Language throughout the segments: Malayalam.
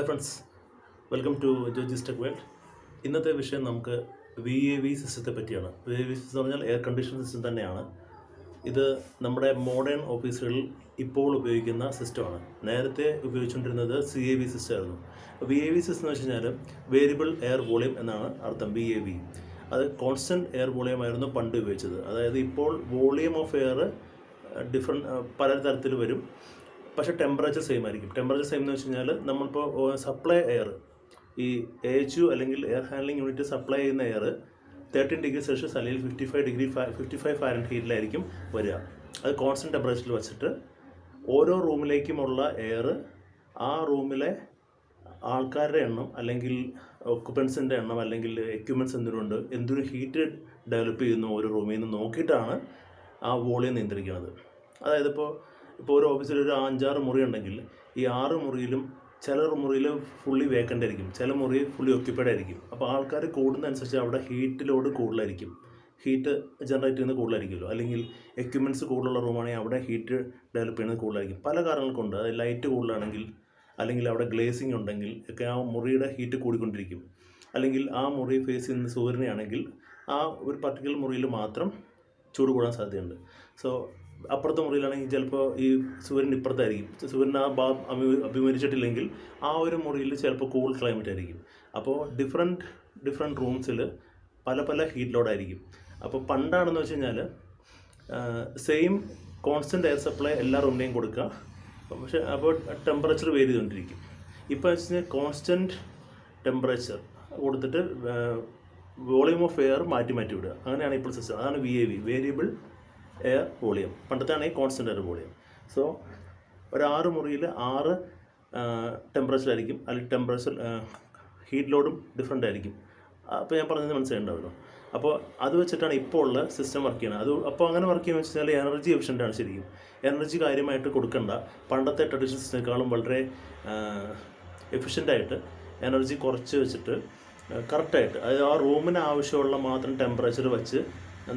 Hi friends, welcome to jojistechworld. ഇന്നത്തെ വിഷയം നമുക്ക് VAV സിസ്റ്റത്തെ പറ്റിയാണ്. VAV സിസ്റ്റം എന്ന് പറഞ്ഞാൽ എയർ കണ്ടീഷൻ സിസ്റ്റം തന്നെയാണ്. ഇത് നമ്മുടെ മോഡേൺ ഓഫീസുകളിൽ ഇപ്പോൾ ഉപയോഗിക്കുന്ന സിസ്റ്റമാണ്. നേരത്തെ ഉപയോഗിച്ചുകൊണ്ടിരുന്നത് CAV സിസ്റ്റം ആയിരുന്നു. VAV സിസ്റ്റം എന്ന് വെച്ച് കഴിഞ്ഞാൽ വേരിയബിൾ എയർ വോളിയം എന്നാണ് അർത്ഥം. VAV അത് കോൺസ്റ്റൻറ്റ് എയർ വോളിയം ആയിരുന്നു പണ്ട് ഉപയോഗിച്ചത്. അതായത് ഇപ്പോൾ വോളിയം ഓഫ് എയർ പല തരത്തിൽ വരും, പക്ഷേ ടെമ്പറേച്ചർ സെയിം ആയിരിക്കും. ടെമ്പറേച്ചർ സെയിം എന്ന് വെച്ച് കഴിഞ്ഞാൽ നമ്മളിപ്പോൾ സപ്ലൈ എയർ, ഈ AHU അല്ലെങ്കിൽ എയർ ഹാൻഡ്ലിംഗ് യൂണിറ്റ് സപ്ലൈ ചെയ്യുന്ന എയർ 13°C അല്ലെങ്കിൽ 55 ഫാരൻഹീറ്റിലായിരിക്കും വരിക. അത് കോൺസ്റ്റൻറ്റ് ടെമ്പറേച്ചറിൽ വെച്ചിട്ട് ഓരോ റൂമിലേക്കുമുള്ള എയർ ആ റൂമിലെ ആൾക്കാരുടെ എണ്ണം അല്ലെങ്കിൽ ഒക്കുപ്പൻസിൻ്റെ എണ്ണം അല്ലെങ്കിൽ എക്യുപ്മെൻറ്റ്സ് എന്തിനുണ്ട്, എന്തൊരു ഹീറ്റ് ഡെവലപ്പ് ചെയ്യുന്നു ഓരോ റൂമിൽ നിന്ന് നോക്കിയിട്ടാണ് ആ വോളിയം നിയന്ത്രിക്കുന്നത്. അതായത് ഇപ്പോൾ ഒരു ഓഫീസിൽ ഒരു 5-6 മുറി ഉണ്ടെങ്കിൽ ഈ 6 മുറിയിലും ചില മുറിയിൽ ഫുള്ളി വേക്കൻ്റ് ആയിരിക്കും, ചില മുറി ഫുള്ളി ഒക്യുപ്പൈഡ് ആയിരിക്കും. അപ്പോൾ ആൾക്കാർ കൂടുന്നതനുസരിച്ച് അവിടെ ഹീറ്റ് ലോഡ് കൂടുതലായിരിക്കും, ഹീറ്റ് ജനറേറ്റ് ചെയ്യുന്നത് കൂടുതലായിരിക്കുമല്ലോ. അല്ലെങ്കിൽ എക്യുപ്മെൻറ്റ്സ് കൂടുതലുള്ള റൂമാണെങ്കിൽ അവിടെ ഹീറ്റ് ഡെവലപ്പ് ചെയ്യുന്നത് കൂടുതലായിരിക്കും. പല കാരണങ്ങൾ കൊണ്ട്, അതായത് ലൈറ്റ് കൂടുതലാണെങ്കിൽ അല്ലെങ്കിൽ അവിടെ ഗ്ലേസിങ് ഉണ്ടെങ്കിൽ ഒക്കെ ആ മുറിയുടെ ഹീറ്റ് കൂടിക്കൊണ്ടിരിക്കും. അല്ലെങ്കിൽ ആ മുറി ഫേസ് ചെയ്യുന്ന സൂര്യനെയാണെങ്കിൽ ആ ഒരു പർട്ടിക്കുലർ മുറിയിൽ മാത്രം ചൂട് കൂടാൻ സാധ്യതയുണ്ട്. സോ അപ്പുറത്തെ മുറിയിലാണെങ്കിൽ ചിലപ്പോൾ ഈ സൂര്യൻ ഇപ്പുറത്തായിരിക്കും, സൂര്യൻ ആ അഭിമുഖിച്ചിട്ടില്ലെങ്കിൽ ആ ഒരു മുറിയിൽ ചിലപ്പോൾ കൂൾ ക്ലൈമറ്റ് ആയിരിക്കും. അപ്പോൾ ഡിഫറെൻറ്റ് റൂംസിൽ പല ഹീറ്റ് ലോഡായിരിക്കും. അപ്പോൾ പണ്ടാണെന്ന് വെച്ച് കഴിഞ്ഞാൽ സെയിം കോൺസ്റ്റൻറ്റ് എയർ സപ്ലൈ എല്ലാ റൂമിൻ്റെയും കൊടുക്കുക, പക്ഷേ അപ്പോൾ ടെമ്പറേച്ചർ വേരി ചെയ്തുകൊണ്ടിരിക്കും. ഇപ്പോൾ വെച്ച് കഴിഞ്ഞാൽ കോൺസ്റ്റൻറ്റ് ടെമ്പറേച്ചർ കൊടുത്തിട്ട് വോളിയം ഓഫ് എയർ മാറ്റി വിടുക. അങ്ങനെയാണ് ഇപ്പോൾ സിസ്റ്റം. അതാണ് VAV, വേരിയബിൾ എയർ വോളിയം. പണ്ടത്തെ ആണെങ്കിൽ കോൺസ്റ്റൻ്റ് എയർ വോളിയം. സോ ഒരു 6 മുറിയിൽ 6 ടെമ്പറേച്ചറായിരിക്കും, അല്ലെങ്കിൽ ടെമ്പറേച്ചർ ഹീറ്റ് ലോഡും ഡിഫറെൻ്റ് ആയിരിക്കും. അപ്പോൾ ഞാൻ പറഞ്ഞത് മനസ്സിലായിട്ടുണ്ടാവുമല്ലോ. അപ്പോൾ അത് വെച്ചിട്ടാണ് ഇപ്പോൾ ഉള്ള സിസ്റ്റം വർക്ക് ചെയ്യുന്നത്. അപ്പോൾ അങ്ങനെ വർക്ക് ചെയ്യുന്നത് വെച്ച് കഴിഞ്ഞാൽ എനർജി എഫിഷ്യൻ്റാണ്. ശരിക്കും എനർജി കാര്യമായിട്ട് കൊടുക്കണ്ട. പണ്ടത്തെ ട്രഡീഷണൽ സിസ്റ്റത്തെക്കാളും വളരെ എഫിഷ്യൻ്റായിട്ട് എനർജി കുറച്ച് വെച്ചിട്ട് കറക്റ്റായിട്ട്, അതായത് ആ റൂമിന് ആവശ്യമുള്ള മാത്രം ടെമ്പറേച്ചർ വെച്ച്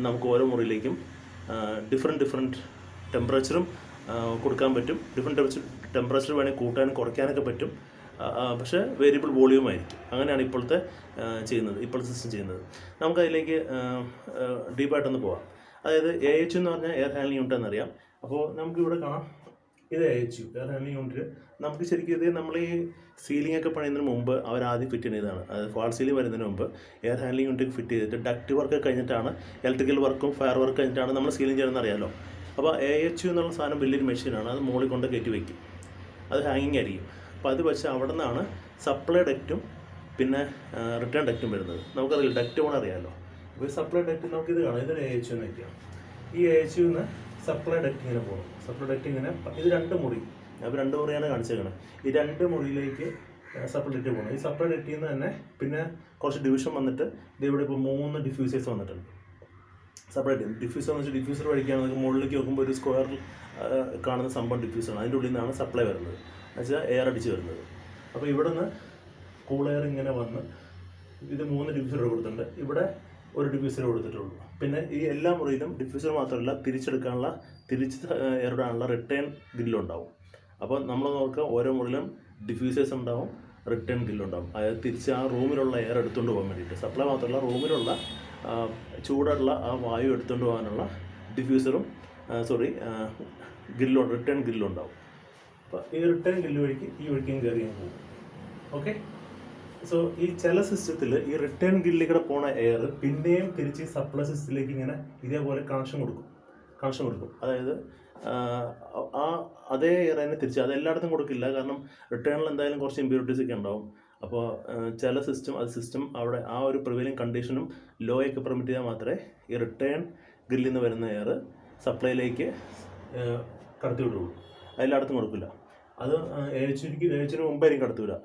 നമുക്ക് ഓരോ മുറിയിലേക്കും ഡിഫറെൻറ്റ് ടെമ്പറേച്ചറും കൊടുക്കാൻ പറ്റും. ഡിഫറെൻറ്റ് ടെമ്പറേച്ചർ വേണമെങ്കിൽ കൂട്ടാനും കുറയ്ക്കാനൊക്കെ പറ്റും. പക്ഷേ വേരിയബിൾ വോളിയമായിരിക്കും. അങ്ങനെയാണ് ഇപ്പോഴത്തെ സിസ്റ്റം ചെയ്യുന്നത്. നമുക്കതിലേക്ക് ഡീപ്പായിട്ടൊന്ന് പോവാം. അതായത് AHU എന്ന് പറഞ്ഞാൽ എയർ ഹാൻഡ്ലിംഗ് യൂണിറ്റ് എന്നറിയാം. അപ്പോൾ നമുക്കിവിടെ കാണാം, ഇത് AHU എയർ ഹാൻഡ്ലിംഗ് യൂണിറ്റ്. നമുക്ക് ശരിക്കും ഇത് നമ്മൾ ഈ സീലിംഗ് ഒക്കെ പണിയുന്നതിന് മുമ്പ് അവർ ആദ്യം ഫിറ്റ് ചെയ്യുന്നതാണ്. അതായത് ഫാൾ സീലിംഗ് വരുന്നതിന് മുമ്പ് എയർ ഹാൻഡ്ലിംഗ് യൂണിറ്റ് ഫിറ്റ് ചെയ്തിട്ട് ഡക്റ്റ് വർക്ക് കഴിഞ്ഞിട്ടാണ്, ഇലക്ട്രിക്കൽ വർക്കും ഫയർ വർക്ക് കഴിഞ്ഞിട്ടാണ് നമ്മൾ സീലിംഗ് ചെയ്യുന്നത് അറിയാമല്ലോ. അപ്പോൾ AHU എന്നുള്ള സാധനം വലിയൊരു മെഷീനാണ്. അത് മുകളിൽ കൊണ്ട് കയറ്റി വയ്ക്കും, അത് ഹാങ്ങിങ് ആയിരിക്കും. അപ്പോൾ അത് വെച്ച് അവിടെ നിന്നാണ് സപ്ലൈ ഡക്റ്റും പിന്നെ റിട്ടേൺ ഡക്റ്റും വരുന്നത്. നമുക്കറിയില്ല, ഡക്റ്റ് കൂടെ അറിയാമല്ലോ. അപ്പോൾ സപ്ലൈ ഡക്റ്റ് നമുക്കിത് കാണാം, ഇതൊരു AHU എന്ന് വയ്ക്കാം. ഈ AHU നിന്ന് സപ്ലൈ ഡക്റ്റ് ഇങ്ങനെ പോകും. സപ്ലൈ ഡക്റ്റ് ഇങ്ങനെ, ഇത് 2 മുറി, അപ്പോൾ 2 മുറിയാണ് കാണിച്ചേക്കുന്നത്. ഈ 2 മുറിയിലേക്ക് സപ്ലൈ ഡക്റ്റ് പോകണം. ഈ സപ്ലൈ ഡക്റ്റിൽ നിന്ന് തന്നെ പിന്നെ കുറച്ച് ഡിവിഷൻ വന്നിട്ട് ഇവിടെ ഇപ്പോൾ 3 ഡിഫ്യൂസേഴ്സ് വന്നിട്ടുണ്ട്. സപ്ലൈ ഡിഫ്യൂസർ എന്ന് വെച്ചാൽ ഡിഫ്യൂസർ വഴിക്കുകയാണെങ്കിൽ മുകളിലേക്ക് നോക്കുമ്പോൾ ഒരു സ്ക്വയറിൽ കാണുന്ന സംഭവം ഡിഫ്യൂസറാണ്. അതിൻ്റെ ഉള്ളിൽ നിന്നാണ് സപ്ലൈ വരുന്നത്, എന്നുവെച്ചാൽ എയർ അടിച്ച് വരുന്നത്. അപ്പോൾ ഇവിടെ നിന്ന് കൂൾ എയർ ഇങ്ങനെ വന്ന് ഇത് 3 ഡിഫ്യൂസർ കൊടുത്തിട്ടുണ്ട്. ഇവിടെ ഒരു ഡിഫ്യൂസർ കൊടുത്തിട്ടുള്ളൂ. പിന്നെ ഈ എല്ലാ മുറിയിലും ഡിഫ്യൂസർ മാത്രമല്ല, തിരിച്ച് എയറിടാനുള്ള റിട്ടേൺ ഗ്രില്ലുണ്ടാവും. അപ്പോൾ നമ്മൾ നോക്കുക, ഓരോ മുറിയിലും ഡിഫ്യൂസേഴ്സ് ഉണ്ടാവും, റിട്ടേൺ ഗ്രില്ലുണ്ടാവും. അതായത് തിരിച്ച് ആ റൂമിലുള്ള എയർ എടുത്തുകൊണ്ട് പോകാൻ വേണ്ടിയിട്ട്, സപ്ലൈ മാത്രമല്ല റൂമിലുള്ള ചൂടുള്ള ആ വായു എടുത്തുകൊണ്ട് പോകാനുള്ള ഡിഫ്യൂസറും റിട്ടേൺ ഗ്രില്ലുണ്ടാവും. അപ്പോൾ ഈ റിട്ടേൺ ഗ്രില്ല് വഴിക്ക് ഈ വഴിക്കും കയറി പോകും. ഓക്കെ. സോ ഈ ചില സിസ്റ്റത്തിൽ ഈ റിട്ടേൺ ഗ്രില്ലിൽ പോണ എയർ പിന്നെയും തിരിച്ച് സപ്ലൈ സിസ്റ്റത്തിലേക്ക് ഇങ്ങനെ ഇതേപോലെ കണക്ഷൻ കൊടുക്കും. അതായത് അതേ എയർ തന്നെ തിരിച്ച്, അത് എല്ലായിടത്തും കൊടുക്കില്ല. കാരണം റിട്ടേണിൽ എന്തായാലും കുറച്ച് ഇമ്പ്യൂരിറ്റീസ് ഒക്കെ ഉണ്ടാവും. അപ്പോൾ ചില സിസ്റ്റം അവിടെ ആ ഒരു പ്രിവൈലിംഗ് കണ്ടീഷനും ലോയൊക്കെ പെർമിറ്റ് ചെയ്താൽ മാത്രമേ ഈ റിട്ടേൺ ഗ്രില്ലിൽ നിന്ന് വരുന്ന എയർ സപ്ലൈയിലേക്ക് കടത്തി വിടുള്ളൂ. എല്ലായിടത്തും കൊടുക്കില്ല. അത് AHUവിന് മുമ്പായിരിക്കും കടത്തിവിടുക.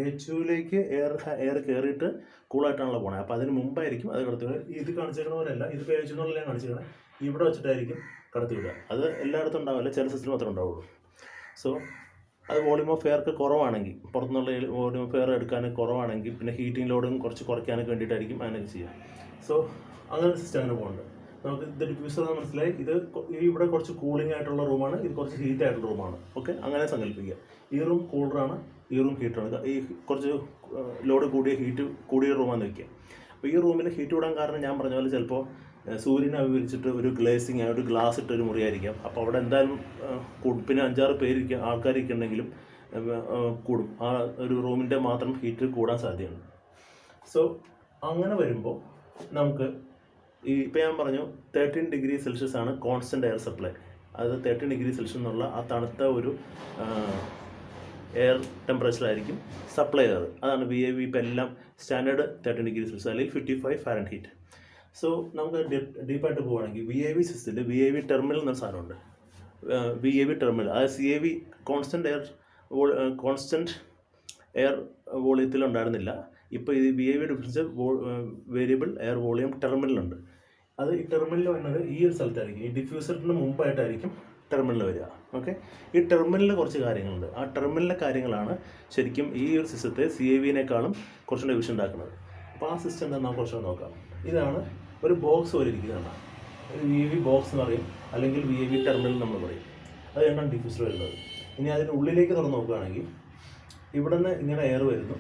AHUവിലേക്ക് എയർ കയറിയിട്ട് കൂളായിട്ടാണല്ലോ പോണത്. അപ്പോൾ അതിന് മുമ്പായിരിക്കും അത് കടത്തിവിടുക. ഇത് കാണിച്ചിരിക്കുന്ന പോലെയല്ല, ഇതിപ്പോൾ AHU എന്നുള്ളതാണ് കാണിച്ചിരിക്കുന്നത്. ഇവിടെ വെച്ചിട്ടായിരിക്കും കടത്തിവിടുക. അത് എല്ലായിടത്തും ഉണ്ടാവില്ല, ചില സിസ്റ്റം മാത്രമേ ഉണ്ടാവുള്ളൂ. സോ അത് വോളിയം ഓഫ് എയർക്ക് കുറവാണെങ്കിൽ, പുറത്തുനിന്നുള്ള വോളിയം ഓഫ് എയർ എടുക്കാൻ കുറവാണെങ്കിൽ, പിന്നെ ഹീറ്റിംഗ് ലോഡും കുറച്ച് കുറയ്ക്കാനൊക്കെ വേണ്ടിയിട്ടായിരിക്കും അങ്ങനെയൊക്കെ ചെയ്യുക. സോ അങ്ങനെ സിസ്റ്റം അങ്ങനെ പോകുന്നുണ്ട്. നമുക്ക് ഇത് ഡിഫ്യൂസർ എന്ന് മനസ്സിലായി. ഇത് ഇവിടെ കുറച്ച് കൂളിംഗ് ആയിട്ടുള്ള റൂമാണ്, ഇത് കുറച്ച് ഹീറ്റ് ആയിട്ടുള്ള റൂമാണ്. ഓക്കെ, അങ്ങനെ സങ്കല്പിക്കുക. ഈ റൂം കൂളറാണ്, ഈ റൂം ഹീറ്ററാണ്. ഈ കുറച്ച് ലോഡ് കൂടിയ റൂമാണെന്ന് വയ്ക്കുക. അപ്പോൾ ഈ റൂമിൽ ഹീറ്റ് കൂടാൻ കാരണം ഞാൻ പറഞ്ഞ പോലെ ചിലപ്പോൾ സൂര്യനെ അഭിവരിച്ചിട്ട് ഒരു ഗ്ലേസിങ് ഒരു ഗ്ലാസ് ഇട്ടൊരു മുറിയായിരിക്കാം. അപ്പോൾ അവിടെ എന്തായാലും പിന്നെ 5-6 പേര് ആൾക്കാരിക്കുന്നുണ്ടെങ്കിലും കൂടും. ആ ഒരു റൂമിൻ്റെ മാത്രം ഹീറ്റ് കൂടാൻ സാധ്യതയുണ്ട്. സോ അങ്ങനെ വരുമ്പോൾ നമുക്ക് ഇപ്പോൾ ഞാൻ പറഞ്ഞു 13 ഡിഗ്രി സെൽഷ്യസ് ആണ് കോൺസ്റ്റൻറ്റ് എയർ സപ്ലൈ. അത് 13 ഡിഗ്രി സെൽഷ്യസ് എന്നുള്ള ആ തണുത്ത ഒരു എയർ ടെമ്പറേച്ചറായിരിക്കും സപ്ലൈ എയർ. അതാണ് VAV. ഇപ്പോൾ എല്ലാം സ്റ്റാൻഡേർഡ് 13 ഡിഗ്രി സെൽഷ്യസ് അല്ലെങ്കിൽ 55 ഫാരൻഹീറ്റ്. സോ നമുക്ക് ഡീപ്പായിട്ട് പോവുകയാണെങ്കിൽ VAV സിസ്റ്റത്തിൽ VAV ടെർമിനൽ എന്നൊരു സാധനമുണ്ട്. VAV ടെർമിനൽ, അതായത് CAV കോൺസ്റ്റൻറ്റ് എയർ വോളിയത്തിൽ ഉണ്ടായിരുന്നില്ല. ഇപ്പോൾ ഇത് VAV difference variable air volume ടെർമിനലുണ്ട്. അത് ഈ ടെർമിനൽ വരുന്നത് ഈ ഒരു സ്ഥലത്തായിരിക്കും. ഈ ഡിഫ്യൂസറിന് മുമ്പായിട്ടായിരിക്കും ടെർമിനൽ വരിക. ഓക്കെ, ഈ ടെർമിനലിൽ കുറച്ച് കാര്യങ്ങളുണ്ട്. ആ ടെർമിനലിലെ കാര്യങ്ങളാണ് ശരിക്കും ഈ ഒരു സിസ്റ്റത്തെ CAVനേക്കാളും കുറച്ചുകൂടെ എഫിഷ്യൻ്റ് ആക്കുന്നത്. അപ്പോൾ ആ സിസ്റ്റം എന്താ നമുക്ക് കുറച്ചുകൂടെ നോക്കാം. ഇതാണ് ഒരു ബോക്സ് പോലെ ഇരിക്കുന്നതാണ്. ഒരു VAV ബോക്സ് എന്ന് പറയും, അല്ലെങ്കിൽ VAV ടെർമിനൽ നമ്മൾ പറയും. അത് രണ്ടാണ് ഡിഫ്യൂസർ വരുന്നത്. ഇനി അതിൻ്റെ ഉള്ളിലേക്ക് തുറന്ന് നോക്കുകയാണെങ്കിൽ ഇവിടെ നിന്ന് ഇങ്ങനെ എയർ വരുന്നു.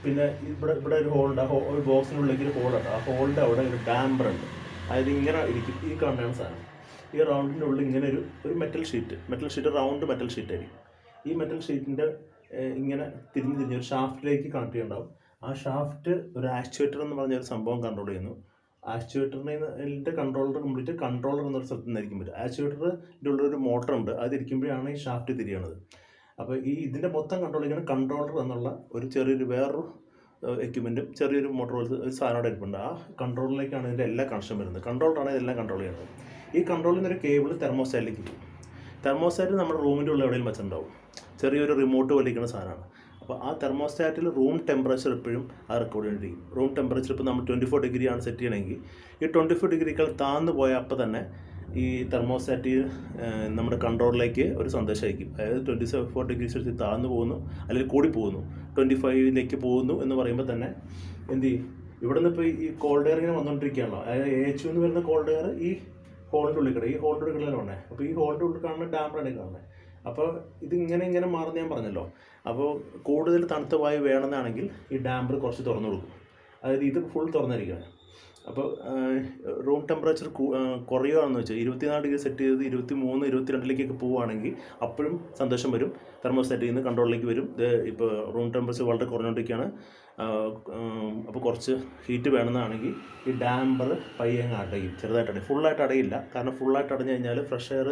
പിന്നെ ഇവിടെ ഒരു ഹോളുണ്ട്. ഒരു ബോക്സിനുള്ളിലേക്ക് ഒരു ഹോളുണ്ട്. ആ ഹോളിൻ്റെ അവിടെ ഒരു ഡാമ്പർ ഉണ്ട്. അതായത് ഇങ്ങനെ ഇരിക്കും. ഈ കാണുന്ന സാധനം ഈ റൗണ്ടിൻ്റെ ഉള്ളിൽ ഇങ്ങനെ ഒരു metal sheet round metal sheet ആയിരിക്കും. ഈ മെറ്റൽ ഷീറ്റിൻ്റെ ഇങ്ങനെ തിരിഞ്ഞൊരു ഷാഫ്റ്റിലേക്ക് കണക്ട് ചെയ്യുന്നുണ്ടാവും. ആ ഷാഫ്റ്റ് ഒരു ആക്ച്വേറ്റർ എന്ന് പറഞ്ഞൊരു സംഭവം കൺട്രോൾ ചെയ്യുന്നു. ആക്ച്വേറ്ററിൻ്റെ കൺട്രോളർ എന്നൊരു സ്ഥലത്ത് നിന്നായിരിക്കും വരും. ആക്ച്വേറ്ററിൻ്റെ ഉള്ളൊരു മോട്ടറുണ്ട്. അതിരിക്കുമ്പോഴാണ് ഈ ഷാഫ്റ്റ് തിരിയണത്. അപ്പോൾ ഇതിൻ്റെ മൊത്തം കൺട്രോൾ ചെയ്യുന്ന കൺട്രോളർ എന്നുള്ള ഒരു വേറൊരു എക്യുപ്മെൻറ്റും ചെറിയൊരു മോട്ടോർ പോലത്തെ ഒരു സാധനം അവിടെ ഇരിപ്പുണ്ട്. ആ കൺട്രോളിലേക്കാണ് ഇതിൻ്റെ എല്ലാ കണക്ഷൻ വരുന്നത്. കൺട്രോളറാണ് ഇതെല്ലാം കൺട്രോൾ ചെയ്യുന്നത്. ഈ കൺട്രോളിൽ നിന്നൊരു കേബിൾ തെർമോസ്റ്റാറ്റിലേക്ക് പോകും. തെർമോസ്റ്റാറ്റ് നമ്മുടെ റൂമിൻ്റെ ഉള്ളിൽ എവിടെയും വെച്ചിട്ടുണ്ടാവും. ചെറിയൊരു റിമോട്ട് പോലെ ഇരിക്കുന്ന സാധനമാണ്. അപ്പോൾ ആ തെർമോസ്റ്റാറ്റിൽ റൂം ടെമ്പറേച്ചർ എപ്പോഴും ആ റെക്കോർഡ് ചെയ്തിരിക്കും. റൂം ടെമ്പറേച്ചർ ഇപ്പോൾ നമ്മൾ 24 ഡിഗ്രി ആണ് സെറ്റ് ചെയ്യണമെങ്കിൽ ഈ 24 ഡിഗ്രിക്കാൾ താഴ്ന്നു പോയാൽ അപ്പോൾ തന്നെ ഈ തെർമോസ്റ്റാറ്റ് നമ്മുടെ കൺട്രോളിലേക്ക് ഒരു സന്ദേശം അയക്കും. അതായത് 24 ഡിഗ്രി സെൽഷ്യസ് താഴ്ന്നു പോകുന്നു, അല്ലെങ്കിൽ കൂടി പോകുന്നു, 25ലേക്ക് പോകുന്നു എന്ന് പറയുമ്പോൾ തന്നെ എന്ത് ചെയ്യും? ഇവിടെ നിന്ന് ഇപ്പോൾ ഈ കോൾഡ് എയർ ഇങ്ങനെ വന്നുകൊണ്ടിരിക്കുകയാണല്ലോ. അതായത് AH എന്ന് വരുന്ന കോൾഡ് എയർ ഈ ഹോളിൻ്റെ ഉള്ളിൽ കിടക്കും. ഈ ഹോളിൻ്റെ ഉള്ളിൽ കിടക്കണേ. അപ്പോൾ ഈ ഹോളിൻ്റെ ഉള്ളിൽ കാണുന്ന ഡാമ്പറാണ് കാണുന്നത്. അപ്പോൾ ഇത് ഇങ്ങനെ മാറുന്ന ഞാൻ പറഞ്ഞല്ലോ. അപ്പോൾ കൂടുതൽ തണുത്ത വായു വേണമെന്നാണെങ്കിൽ ഈ ഡാമ്പർ കുറച്ച് തുറന്നു കൊടുക്കും. അതായത് ഇത് ഫുൾ തുറന്നിരിക്കുകയാണ്. അപ്പോൾ റൂം ടെമ്പറേച്ചർ കുറയുകയാണെന്ന് വെച്ചാൽ 24 ഡിഗ്രി സെറ്റ് ചെയ്ത് 23, 22ലേക്കൊക്കെ പോവുകയാണെങ്കിൽ അപ്പോഴും സന്ദേശം വരും. തെർമോസ്റ്റാറ്റിൽ നിന്ന് കൺട്രോളിലേക്ക് വരും. ഇപ്പോൾ റൂം ടെമ്പറേച്ചർ വളരെ കുറഞ്ഞുകൊണ്ടിരിക്കുകയാണ്, അപ്പോൾ കുറച്ച് ഹീറ്റ് വേണമെന്നാണെങ്കിൽ ഈ ഡാമ്പർ പയ്യെ അങ്ങ് അടയും, ചെറുതായിട്ട് അടയും. ഫുള്ളായിട്ട് അടയില്ല. കാരണം ഫുള്ളായിട്ട് അടഞ്ഞു കഴിഞ്ഞാൽ ഫ്രഷ് എയർ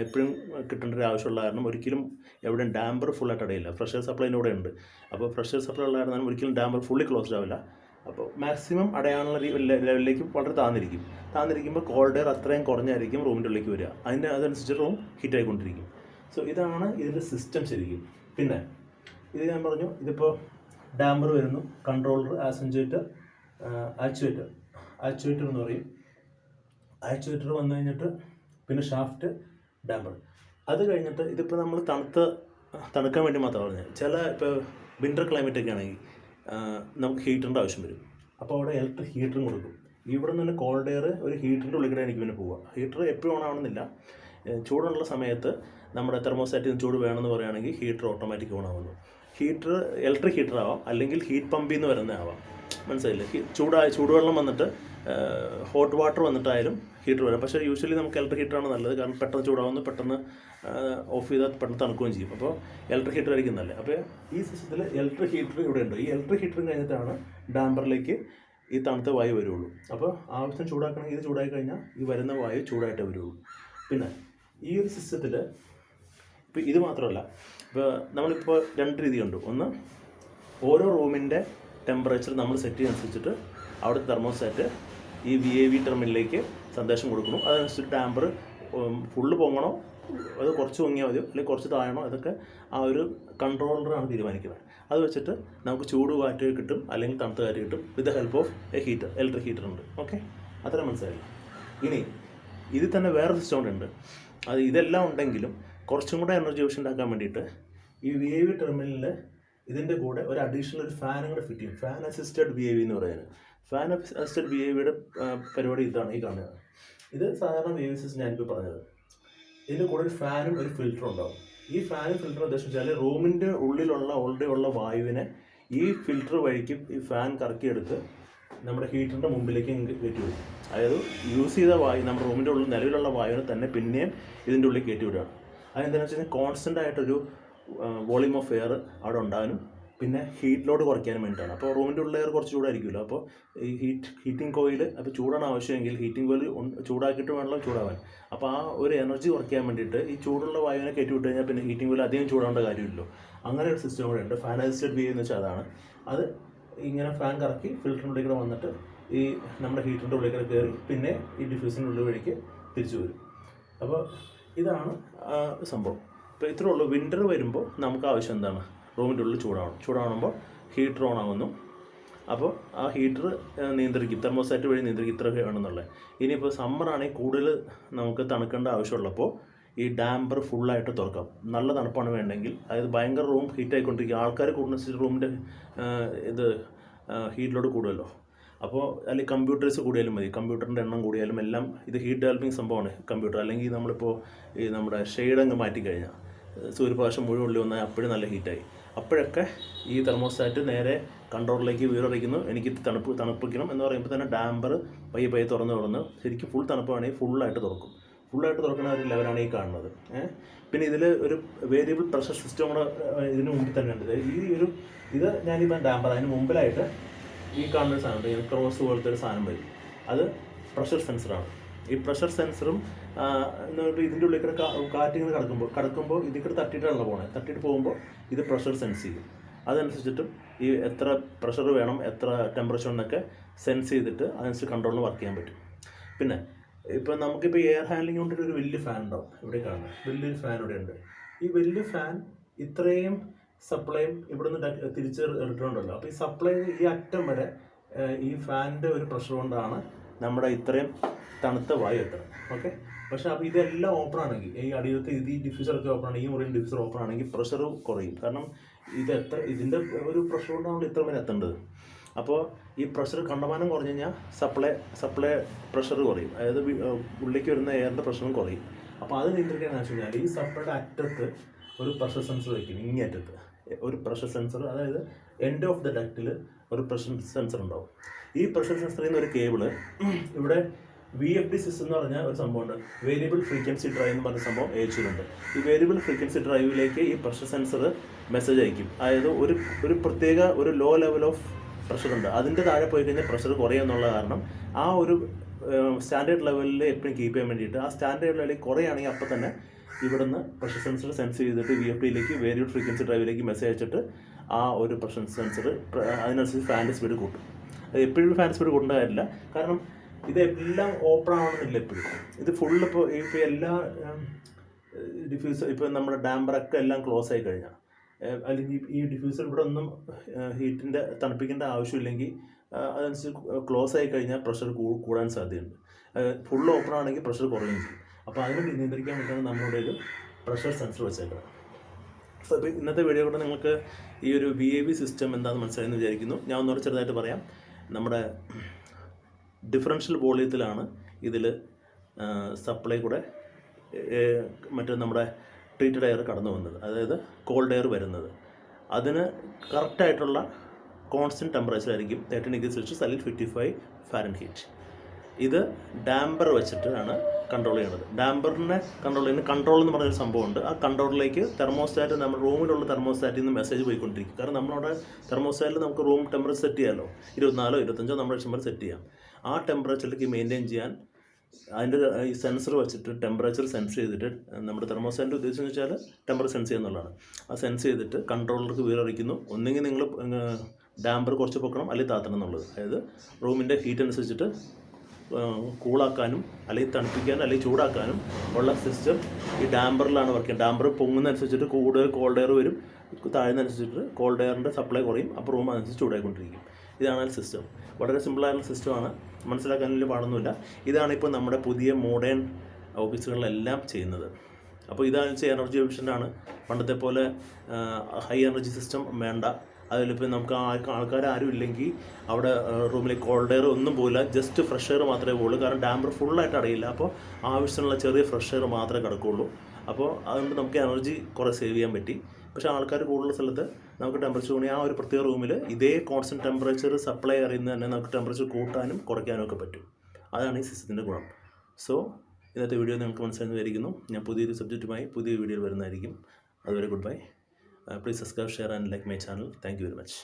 എപ്പോഴും കിട്ടേണ്ട ഒരു ആവശ്യമുള്ള കാരണം ഒരിക്കലും എവിടെയും ഡാമ്പർ ഫുള്ളായിട്ട് അടയില്ല. ഫ്രഷ് എയർ സപ്ലൈൻ്റെ കൂടെ ഉണ്ട്. അപ്പോൾ ഫ്രഷ് എയർ സപ്ലൈ ഉള്ള കാരണം ഒരിക്കലും ഡാമ്പർ ഫുള്ളി ക്ലോസ്ഡ് ആവില്ല. അപ്പോൾ മാക്സിമം അടയാനുള്ള ലെവലിലേക്ക് വളരെ താന്നിരിക്കുമ്പോൾ കോൾഡ് എയർ അത്രയും കുറഞ്ഞായിരിക്കും റൂമിൻ്റെ ഉള്ളിലേക്ക് വരിക. അതനുസരിച്ച് റൂം ഹീറ്റ് ആയിക്കൊണ്ടിരിക്കും. സോ ഇതാണ് ഇതിൻ്റെ സിസ്റ്റം ശരിക്കും. പിന്നെ ഇത് ഞാൻ പറഞ്ഞു, ഇതിപ്പോൾ ഡാമ്പർ വരുന്നു, കൺട്രോളർ, ആക്ച്വേറ്റർ എന്ന് പറയും. ആക്ച്വേറ്റർ വന്നു കഴിഞ്ഞിട്ട് പിന്നെ ഷാഫ്റ്റ്, ഡാമ്പർ. അത് കഴിഞ്ഞിട്ട് ഇതിപ്പോൾ നമ്മൾ തണുക്കാൻ വേണ്ടി മാത്രം പറഞ്ഞത്. ചില ഇപ്പോൾ വിൻ്റർ ക്ലൈമറ്റൊക്കെ ആണെങ്കിൽ നമുക്ക് ഹീറ്ററിൻ്റെ ആവശ്യം വരും. അപ്പോൾ അവിടെ ഇലക്ട്രിക് ഹീറ്ററും കൊടുക്കും. ഇവിടെ നിന്ന് കോൾഡ് എയർ ഒരു ഹീറ്ററിൻ്റെ ഉള്ളിൽ എനിക്ക് പിന്നെ പോവുക. ഹീറ്റർ എപ്പോഴും ഓണാവണമെന്നില്ല. ചൂടുള്ള സമയത്ത് നമ്മുടെ തെർമോസ്റ്റാറ്റിൽ നിന്ന് ചൂട് വേണമെന്ന് പറയുകയാണെങ്കിൽ ഹീറ്റർ ഓട്ടോമാറ്റിക് ഓണാവുന്നു. ഹീറ്റർ ഇലക്ട്രിക് ഹീറ്റർ ആവാം, അല്ലെങ്കിൽ ഹീറ്റ് പമ്പിൽ നിന്ന് വരുന്നതാവാം. മനസ്സിലായില്ലേ? ചൂടുവെള്ളം വന്നിട്ട് ഹോട്ട് വാട്ടർ വന്നിട്ടായാലും ഹീറ്റർ വരാം. പക്ഷേ യൂഷ്വലി നമുക്ക് ഇലക്ട്രിക് ഹീറ്ററാണ് നല്ലത്. കാരണം പെട്ടെന്ന് ചൂടാവുന്നു, പെട്ടെന്ന് ഓഫ് ചെയ്താൽ പെട്ടെന്ന് തണുക്കുകയും ചെയ്യും. അപ്പോൾ ഇലക്ട്രിക് ഹീറ്റർ ആയിരിക്കും നല്ലത്. അപ്പോൾ ഈ സിസ്റ്റത്തിൽ ഇലക്ട്രിക് ഹീറ്റർ ഇവിടെ ഉണ്ട്. ഈ ഇലക്ട്രിക് ഹീറ്ററും കഴിഞ്ഞിട്ടാണ് ഡാമ്പറിലേക്ക് ഈ തണുത്ത വായു വരുള്ളൂ. അപ്പോൾ ആവശ്യം ചൂടാക്കണമെങ്കിൽ ഇത് ചൂടാക്കി കഴിഞ്ഞാൽ ഈ വരുന്ന വായു ചൂടായിട്ടേ വരുള്ളൂ. പിന്നെ ഈ ഒരു സിസ്റ്റത്തിൽ ഇപ്പോൾ ഇത് മാത്രമല്ല, ഇപ്പോൾ നമ്മളിപ്പോൾ 2 രീതിയുണ്ട്. ഒന്ന്, ഓരോ റൂമിൻ്റെ ടെമ്പറേച്ചർ നമ്മൾ സെറ്റ് ചെയ്യുന്നതനുസരിച്ചിട്ട് അവിടുത്തെ തെർമോസ്റ്റാറ്റ് ഈ VAV ടെർമിനലിലേക്ക് സന്ദേശം കൊടുക്കണം. അതനുസരിച്ച് ഡാമ്പർ ഫുള്ള് പൊങ്ങണോ, അത് കുറച്ച് പൊങ്ങിയാൽ മതിയോ, അല്ലെങ്കിൽ കുറച്ച് താഴണോ, അതൊക്കെ ആ ഒരു കൺട്രോളറാണ് തീരുമാനിക്കുന്നത്. അത് വെച്ചിട്ട് നമുക്ക് ചൂട് കാറ്റ് കിട്ടും, അല്ലെങ്കിൽ തണുത്ത കാറ്റ് കിട്ടും, with the help of A heater, electric heater ഉണ്ട്. ഓക്കെ, അത്ര മനസ്സിലായി. ഇനി ഇതിൽ തന്നെ വേറെ സിസ്റ്റം കൂടെ ഉണ്ട്. അത് ഇതെല്ലാം ഉണ്ടെങ്കിലും കുറച്ചും കൂടെ എനർജി എഫിഷ്യൻ്റ് ആക്കാൻ വേണ്ടിയിട്ട് ഈ VAV ടെർമിനലിൽ ഇതിൻ്റെ കൂടെ ഒരു അഡീഷണൽ ഒരു ഫാനും കൂടെ ഫിറ്റ് ചെയ്യും. ഫാൻ അസിസ്റ്റഡ് VAV എന്ന് പറയുന്നത്. ഫാൻ അസിസ്റ്റഡ് VAVയുടെ പരിപാടി ഇതാണ്, ഈ കാണുന്നത്. ഇത് സാധാരണ VAV സിസ്റ്റം ഞാനിപ്പോൾ പറഞ്ഞത്. ഇതിൻ്റെ കൂടെ ഒരു ഫാനും ഒരു ഫിൽറ്ററും ഉണ്ടാവും. ഈ ഫാനും ഫിൽറ്ററും ഉദ്ദേശിച്ചാൽ റൂമിൻ്റെ ഉള്ളിലുള്ള ഓൾറെഡി ഉള്ള വായുവിനെ ഈ ഫിൽറ്റർ വഴിക്ക് ഈ ഫാൻ കറക്കിയെടുത്ത് നമ്മുടെ ഹീറ്ററിൻ്റെ മുമ്പിലേക്ക് കയറ്റി വിടും. അതായത് യൂസ് ചെയ്ത വായു നമ്മുടെ റൂമിൻ്റെ ഉള്ളിൽ നിലവിലുള്ള വായുവിനെ തന്നെ പിന്നെയും ഇതിൻ്റെ ഉള്ളിൽ കയറ്റി വിടുകയാണ്. അതെന്താണെന്ന് വെച്ച് കഴിഞ്ഞാൽ കോൺസ്റ്റൻ്റ് ആയിട്ടൊരു വോളിയം ഓഫ് എയർ അവിടെ ഉണ്ടാകാനും പിന്നെ ഹീറ്റ് ലോഡ് കുറയ്ക്കാനും വേണ്ടിയിട്ടാണ്. അപ്പോൾ റൂമിൻ്റെ ഉള്ള എയർ കുറച്ച് ചൂടായിരിക്കുമല്ലോ. അപ്പോൾ ഈ ഹീറ്റിംഗ് കോയിൽ അപ്പോൾ ചൂടാണ് ആവശ്യമെങ്കിൽ ഹീറ്റിംഗ് കോയിൽ ചൂടാക്കിയിട്ട് വേണമല്ലോ ചൂടാവാൻ. അപ്പോൾ ആ ഒരു എനർജി കുറയ്ക്കാൻ വേണ്ടിയിട്ട് ഈ ചൂടുള്ള വായുവിനെ കയറ്റി വിട്ട് കഴിഞ്ഞാൽ പിന്നെ ഹീറ്റിംഗ് കോയിൽ അധികം ചൂടാവേണ്ട കാര്യമില്ലല്ലോ. അങ്ങനെ ഒരു സിസ്റ്റം കൂടെ ഉണ്ട്. ഫാൻ അസിസ്റ്റഡ് VAV എന്ന് വെച്ചാൽ അതാണ്. അത് ഇങ്ങനെ ഫാൻ കറക്കി ഫിൽറ്ററിൻ്റെ ഉള്ളിൽ കൂടെ വന്നിട്ട് ഈ നമ്മുടെ ഹീറ്ററിൻ്റെ ഉള്ളിൽ കൂടെ കയറി പിന്നെ ഈ ഡിഫ്യൂസിൻ്റെ ഉള്ളിൽ വഴിക്ക് തിരിച്ചു വരും. അപ്പോൾ ഇതാണ് സംഭവം. ഇപ്പോൾ ഇത്രേ ഉള്ളൂ. വിൻ്റർ വരുമ്പോൾ നമുക്ക് ആവശ്യം എന്താണ്? റൂമിൻ്റെ ഉള്ളിൽ ചൂടാവുമ്പോൾ ഹീറ്റർ ഓൺ ആവുന്നു. അപ്പോൾ ആ ഹീറ്റർ നിയന്ത്രിക്കും, തെർമോസ്റ്റാറ്റ് വഴി നിയന്ത്രിക്കും ഇത്ര വേണമെന്നുള്ളത്. ഇനിയിപ്പോൾ സമ്മറാണെങ്കിൽ കൂടുതൽ നമുക്ക് തണുക്കേണ്ട ആവശ്യമുള്ളപ്പോൾ ഈ ഡാമ്പർ ഫുള്ളായിട്ട് തുറക്കാം. നല്ല തണുപ്പാണ് വേണ്ടെങ്കിൽ, അതായത് ഭയങ്കര റൂം ഹീറ്റ് ആയിക്കൊണ്ടിരിക്കുക, ആൾക്കാർ കൂടുന്ന റൂമിൻ്റെ ഇത് ഹീറ്റ് ലോഡ് കൂടുമല്ലോ. അപ്പോൾ അല്ലെങ്കിൽ കമ്പ്യൂട്ടേഴ്സ് കൂടിയാലും മതി, കമ്പ്യൂട്ടറിൻ്റെ എണ്ണം കൂടിയാലും എല്ലാം ഇത് ഹീറ്റ് ഡെവലപ്പിംഗ് സംഭവമാണ് കമ്പ്യൂട്ടർ. അല്ലെങ്കിൽ നമ്മളിപ്പോൾ ഈ നമ്മുടെ ഷെയ്ഡ് അങ്ങ് മാറ്റിക്കഴിഞ്ഞാൽ സൂര്യപ്രകാശം മുഴുവൻ ഉള്ളിൽ വന്നാൽ അപ്പോഴും നല്ല ഹീറ്റായി. അപ്പോഴൊക്കെ ഈ തെർമോസ്റ്റാറ്റ് നേരെ കൺട്രോളിലേക്ക് വീറടിക്കുന്നു, എനിക്ക് തണുപ്പിക്കണം എന്ന് പറയുമ്പോൾ തന്നെ ഡാമ്പർ പയ്യെ തുറന്ന് ശരിക്കും ഫുൾ തണുപ്പാണെങ്കിൽ ഫുള്ളായിട്ട് തുറക്കുന്ന ഒരു ലെവലാണ് ഈ കാണുന്നത്. പിന്നെ ഇതിൽ ഒരു വേരിയബിൾ പ്രഷർ സിസ്റ്റം കൂടെ ഇതിന് മുമ്പിൽ തന്നെ ഉണ്ട്. ഇത് ഞാനിപ്പോൾ ഡാമ്പർ, അതിന് മുമ്പിലായിട്ട് ഈ കാണുന്ന സാധനം ഉണ്ട്, ക്രോസ് പോലത്തെ ഒരു സാധനം വരും. അത് പ്രഷർ സെൻസറാണ്. ഈ പ്രഷർ സെൻസറും ഇതിൻ്റെ ഉള്ളിൽ കാറ്റിങ്ങനെ കടക്കുമ്പോൾ ഇതിൽ കൂടെ തട്ടിയിട്ടാണല്ലോ പോകണേ. തട്ടിയിട്ട് പോകുമ്പോൾ ഇത് പ്രഷർ സെൻസ് ചെയ്യും. അതനുസരിച്ചിട്ടും ഈ എത്ര പ്രഷർ വേണം, എത്ര ടെമ്പറേച്ചർ എന്നൊക്കെ സെൻസ് ചെയ്തിട്ട് അതനുസരിച്ച് കൺട്രോളിന് വർക്ക് ചെയ്യാൻ പറ്റും. പിന്നെ ഇപ്പോൾ നമുക്കിപ്പോൾ എയർ ഹാൻഡ്ലിംഗ് കൊണ്ടൊരു ഒരു വലിയ ഫാൻ ഉണ്ടാവും. ഇവിടെ കാണുന്നത് വലിയൊരു ഫാൻ ഇവിടെ ഉണ്ട്. ഈ വലിയ ഫാൻ ഇത്രയും സപ്ലൈയും ഇവിടെ നിന്ന് തിരിച്ച് റിട്ടേൺ. അപ്പോൾ ഈ സപ്ലൈ ഈ അറ്റം വരെ ഈ ഫാനിൻ്റെ ഒരു പ്രഷർ കൊണ്ടാണ് നമ്മുടെ ഇത്രയും തണുത്ത വായു എത്തണം. ഓക്കെ. പക്ഷേ അപ്പോൾ ഇതെല്ലാം ഓപ്പൺ ആണെങ്കിൽ, ഈ അടിയിലത്തെ ഈ ഡിഫ്യൂസറൊക്കെ ഓപ്പൺ ആണെങ്കിൽ, ഈ മുറിയിൽ ഡിഫ്യൂസർ ഓപ്പൺ ആണെങ്കിൽ പ്രഷർ കുറയും. കാരണം ഇതിൻ്റെ ഒരു പ്രഷർ കൊണ്ടാണ് ഇത്ര വരെ എത്തേണ്ടത്. അപ്പോൾ ഈ പ്രഷർ കണ്ടമാനം കുറഞ്ഞു കഴിഞ്ഞാൽ സപ്ലൈ പ്രഷർ കുറയും, അതായത് ഉള്ളിലേക്ക് വരുന്ന എയറിൻ്റെ പ്രഷറും കുറയും. അപ്പോൾ അത് നിയന്ത്രിക്കാന്ന് വെച്ച് കഴിഞ്ഞാൽ ഈ സപ്ലൈയുടെ അറ്റത്ത് ഒരു പ്രഷർ സെൻസർ വയ്ക്കും. ഇങ്ങേ അറ്റത്ത് ഒരു പ്രഷർ സെൻസർ, അതായത് എൻഡ് ഓഫ് ദ ഡക്റ്റിൽ ഒരു പ്രഷർ സെൻസർ ഉണ്ടാവും. ഈ പ്രഷർ സെൻസറിൽ നിന്ന് ഒരു കേബിള് ഇവിടെ VFD സിസ്റ്റം എന്ന് പറഞ്ഞാൽ ഒരു സംഭവമുണ്ട്, വേരിയബിൾ ഫ്രീക്വൻസി ഡ്രൈവ് എന്ന് പറഞ്ഞ സംഭവം AHL-ഉണ്ട്. ഈ വേരിയബിൾ ഫ്രീക്വൻസി ഡ്രൈവിലേക്ക് ഈ പ്രഷർ സെൻസർ മെസ്സേജ് അയക്കും. അതായത് ഒരു പ്രത്യേക ഒരു ലോ ലെവൽ ഓഫ് പ്രഷർ ഉണ്ട്, അതിൻ്റെ താഴെ പോയി കഴിഞ്ഞാൽ പ്രഷർ കുറയുമെന്നുള്ള കാരണം ആ ഒരു സ്റ്റാൻഡേർഡ് ലെവലിൽ എപ്പോഴും കീപ്പ് ചെയ്യാൻ വേണ്ടിയിട്ട് ആ സ്റ്റാൻഡേർഡ് ലെവലിൽ കുറയുകയാണെങ്കിൽ അപ്പോൾ തന്നെ ഇവിടുന്ന് പ്രഷർ സെൻസർ സെൻസ് ചെയ്തിട്ട് VFD-യിലേക്ക് വേരിയബിൾ ഫ്രീക്വൻസി ഡ്രൈവിലേക്ക് മെസ്സേജ് അയച്ചിട്ട് ആ ഒരു പ്രഷർ സെൻസർ അതിനനുസരിച്ച് ഫാൻ്റെ സ്പീഡ് കൂട്ടും. അത് എപ്പോഴും ഫാൻ്റെ സ്പീഡ് കൂട്ടേണ്ട കാര്യമില്ല, കാരണം ഇതെല്ലാം ഓപ്പൺ ആവണമെന്നില്ല എപ്പോഴും. ഇത് ഫുള്ള് ഇപ്പോൾ എല്ലാ ഡിഫ്യൂസർ ഇപ്പോൾ നമ്മുടെ ഡാമ്പറൊക്കെ എല്ലാം ക്ലോസ് ആയി കഴിഞ്ഞാൽ, അല്ലെങ്കിൽ ഈ ഡിഫ്യൂസർ ഇവിടെ ഒന്നും ഹീറ്റിൻ്റെ തണുപ്പിക്കേണ്ട ആവശ്യമില്ലെങ്കിൽ അതനുസരിച്ച് ക്ലോസ് ആയി കഴിഞ്ഞാൽ പ്രഷർ കൂടാൻ സാധ്യതയുണ്ട്. ഫുൾ ഓപ്പൺ ആണെങ്കിൽ പ്രഷർ കുറയുകയും ചെയ്യും. അപ്പോൾ അതിനെ നിയന്ത്രിക്കാൻ വേണ്ടിയാണ് നമ്മളുടെ ഒരു പ്രഷർ സെൻസർ വെച്ചേക്കുന്നത്. സോ ഇപ്പോൾ ഇന്നത്തെ വീഡിയോ കൊണ്ട് നിങ്ങൾക്ക് ഈ ഒരു VAV സിസ്റ്റം എന്താണെന്ന് മനസ്സിലായെന്ന് വിചാരിക്കുന്നു. ഞാൻ ഒന്നുകൂടെ ചെറുതായിട്ട് പറയാം. നമ്മുടെ ഡിഫറൻഷ്യൽ വോളിയത്തിലാണ് ഇതിൽ സപ്ലൈ കൂടെ മറ്റേ നമ്മുടെ ട്രീറ്റഡ് എയർ കടന്നു വന്നത്, അതായത് കോൾഡ് എയർ വരുന്നത്. അതിന് കറക്റ്റായിട്ടുള്ള കോൺസ്റ്റൻറ്റ് ടെമ്പറേച്ചർ ആയിരിക്കും 13°C അല്ലെങ്കിൽ 55 Fahrenheit. ഇത് ഡാമ്പർ വെച്ചിട്ടാണ് കൺട്രോൾ ചെയ്യുന്നത്. ഡാമ്പറിനെ കൺട്രോൾ ചെയ്യുന്ന കൺട്രോൾ എന്ന് പറഞ്ഞൊരു സംഭവമുണ്ട്. ആ കൺട്രോളിലേക്ക് തെർമോസ്റ്റാറ്റ്, നമ്മുടെ റൂമിലുള്ള തെർമോസ്റ്റാറ്റിൽ നിന്ന് മെസ്സേജ് പോയിക്കൊണ്ടിരിക്കും. കാരണം നമ്മളവിടെ തെർമോസ്റ്റാറ്റിൽ നമുക്ക് റൂം ടെമ്പറേച്ചർ സെറ്റ് ചെയ്യാമല്ലോ, 24 25 നമ്മുടെ ഇഷ്ടം സെറ്റ് ചെയ്യാം. ആ ടെമ്പറേച്ചറിലേക്ക് മെയിൻറ്റെയിൻ ചെയ്യാൻ അതിൻ്റെ ഈ സെൻസർ വെച്ചിട്ട് ടെമ്പറേച്ചർ സെൻസ് ചെയ്തിട്ട്, നമ്മുടെ തെർമോസ്റ്റാറ്റിൻ്റെ ഉദ്ദേശം എന്ന് വെച്ചാൽ ടെമ്പറേച്ചർ സെൻസ് ചെയ്യുന്നുള്ളതാണ്. ആ സെൻസ് ചെയ്തിട്ട് കൺട്രോളർക്ക് വീറടിക്കുന്നു. ഒന്നെങ്കിൽ നിങ്ങൾ ഡാമ്പർ കുറച്ച് പൊക്കണം അല്ലെങ്കിൽ താത്തണം എന്നുള്ളത്. അതായത് റൂമിൻ്റെ ഹീറ്റ് അനുസരിച്ചിട്ട് കൂളാക്കാനും അല്ലെങ്കിൽ തണുപ്പിക്കാനും അല്ലെങ്കിൽ ചൂടാക്കാനും ഉള്ള സിസ്റ്റം ഈ ഡാമ്പറിലാണ് വർക്ക് ചെയ്യുന്നത്. ഡാമ്പർ പൊങ്ങുന്നതനുസരിച്ചിട്ട് കൂടുതൽ കോൾഡ് എയർ വരും, താഴ്ന്നതനുസരിച്ചിട്ട് കോൾഡ് എയറിൻ്റെ സപ്ലൈ കുറയും. അപ്പോൾ റൂം അനുസരിച്ച് ചൂടായിക്കൊണ്ടിരിക്കും. ഇതാണ് സിസ്റ്റം. വളരെ സിമ്പിളായിട്ടുള്ള സിസ്റ്റമാണ്, മനസ്സിലാക്കാൻ വലിയ പാടൊന്നുമില്ല. ഇതാണ് ഇപ്പോൾ നമ്മുടെ പുതിയ മോഡേൺ ഓഫീസുകളിലെല്ലാം ചെയ്യുന്നത്. അപ്പോൾ ഇതാണെന്ന് വെച്ചാൽ എനർജി എഫിഷ്യൻ്റാണ്. പണ്ടത്തെ പോലെ ഹൈ എനർജി സിസ്റ്റം വേണ്ട. അതിലിപ്പോൾ നമുക്ക് ആൾക്കാർ ആരും ഇല്ലെങ്കിൽ അവിടെ റൂമിൽ കോൾഡ് എയർ ഒന്നും പോകില്ല, ജസ്റ്റ് ഫ്രഷ് എയർ മാത്രമേ പോകുള്ളൂ. കാരണം ഡാമ്പർ ഫുള്ളായിട്ട് അടയില്ല. അപ്പോൾ ആവശ്യമുള്ള ചെറിയ ഫ്രഷ് എയർ മാത്രമേ കിടക്കുകയുള്ളൂ. അപ്പോൾ അതുകൊണ്ട് നമുക്ക് എനർജി കുറേ സേവ് ചെയ്യാൻ പറ്റി. പക്ഷേ ആൾക്കാർ കൂടുതലുള്ള സ്ഥലത്ത് നമുക്ക് ടെമ്പറേച്ചർ കൂടി ആ ഒരു പ്രത്യേക റൂമിൽ ഇതേ കോൺസ്റ്റൻറ്റ് ടെമ്പറേച്ചർ സപ്ലൈ അറിയുന്നത് തന്നെ നമുക്ക് ടെമ്പറേച്ചർ കൂട്ടാനും കുറയ്ക്കാനും ഒക്കെ പറ്റും. അതാണ് ഈ സിസ്റ്റത്തിൻ്റെ ഗുണം. സോ ഇന്നത്തെ വീഡിയോ നിങ്ങൾക്ക് മനസ്സിലായിരിക്കുന്നു. ഞാൻ പുതിയൊരു സബ്ജക്റ്റുമായി പുതിയ വീഡിയോ വരുന്നതായിരിക്കും. അതുവരെ good bye. Please subscribe, share and like my channel. Thank you very much.